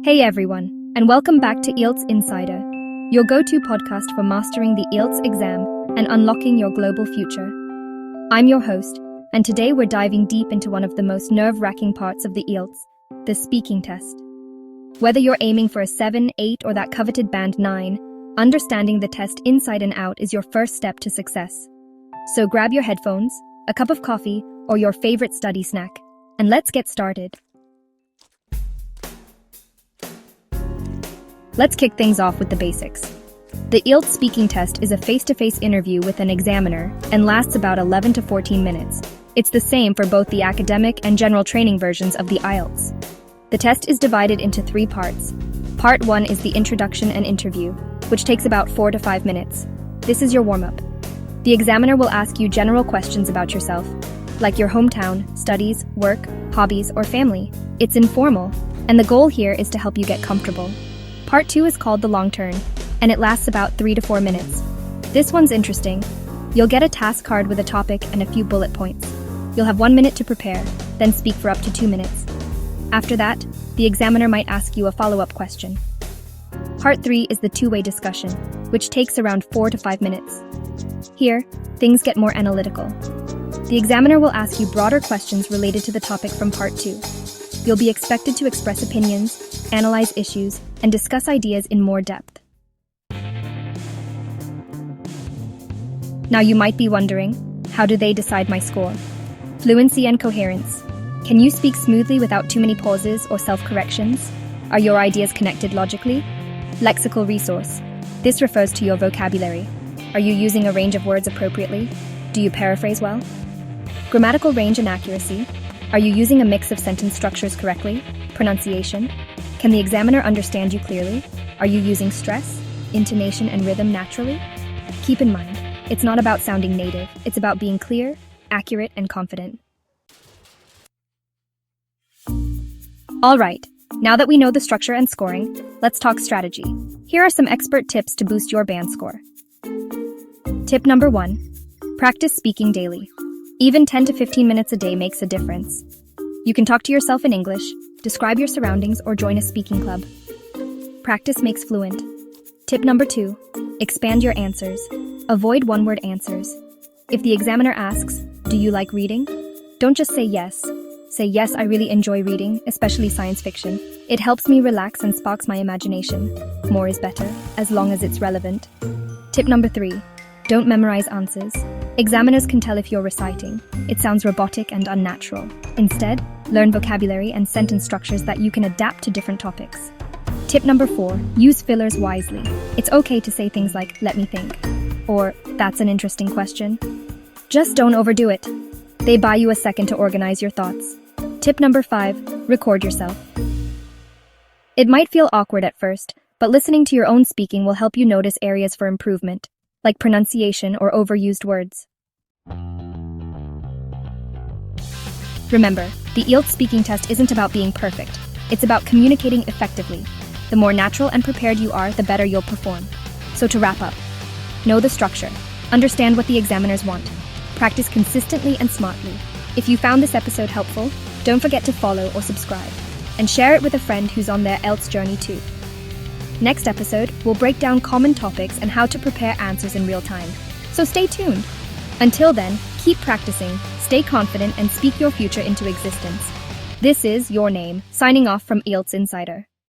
Hey everyone, and welcome back to IELTS Insider, your go-to podcast for mastering the IELTS exam and unlocking your global future. I'm your host, and today we're diving deep into one of the most nerve-wracking parts of the IELTS, the speaking test. Whether you're aiming for a 7, 8, or that coveted band 9, understanding the test inside and out is your first step to success. So grab your headphones, a cup of coffee, or your favorite study snack, and let's get started. Let's kick things off with the basics. The IELTS speaking test is a face-to-face interview with an examiner and lasts about 11 to 14 minutes. It's the same for both the academic and general training versions of the IELTS. The test is divided into 3 parts. Part 1 is the introduction and interview, which takes about 4 to 5 minutes. This is your warm-up. The examiner will ask you general questions about yourself, like your hometown, studies, work, hobbies, or family. It's informal, and the goal here is to help you get comfortable. Part 2 is called the long turn, and it lasts about 3 to 4 minutes. This one's interesting. You'll get a task card with a topic and a few bullet points. You'll have 1 minute to prepare, then speak for up to 2 minutes. After that, the examiner might ask you a follow-up question. Part 3 is the two-way discussion, which takes around 4 to 5 minutes. Here, things get more analytical. The examiner will ask you broader questions related to the topic from Part 2. You'll be expected to express opinions, analyze issues, and discuss ideas in more depth. Now you might be wondering, how do they decide my score? Fluency and coherence. Can you speak smoothly without too many pauses or self-corrections? Are your ideas connected logically? Lexical resource. This refers to your vocabulary. Are you using a range of words appropriately? Do you paraphrase well? Grammatical range and accuracy. Are you using a mix of sentence structures correctly? Pronunciation. Can the examiner understand you clearly? Are you using stress, intonation, and rhythm naturally? Keep in mind, it's not about sounding native. It's about being clear, accurate, and confident. All right, now that we know the structure and scoring, let's talk strategy. Here are some expert tips to boost your band score. Tip number 1, practice speaking daily. Even 10 to 15 minutes a day makes a difference. You can talk to yourself in English, describe your surroundings, or join a speaking club. Practice makes fluent. Tip number 2, expand your answers. Avoid one-word answers. If the examiner asks, "Do you like reading?" Don't just say yes. Say, "Yes, I really enjoy reading, especially science fiction. It helps me relax and sparks my imagination." More is better, as long as it's relevant. Tip number 3, don't memorize answers. Examiners can tell if you're reciting. It sounds robotic and unnatural. Instead, learn vocabulary and sentence structures that you can adapt to different topics. Tip number 4, use fillers wisely. It's okay to say things like, "Let me think," or "That's an interesting question." Just don't overdo it. They buy you a second to organize your thoughts. Tip number 5, record yourself. It might feel awkward at first, but listening to your own speaking will help you notice areas for improvement, like pronunciation or overused words. Remember, the IELTS speaking test isn't about being perfect. It's about communicating effectively. The more natural and prepared you are, the better you'll perform. So to wrap up, know the structure. Understand what the examiners want. Practice consistently and smartly. If you found this episode helpful, don't forget to follow or subscribe. And share it with a friend who's on their IELTS journey too. Next episode, we'll break down common topics and how to prepare answers in real time. So stay tuned. Until then, keep practicing, stay confident, and speak your future into existence. This is Your Name, signing off from IELTS Insider.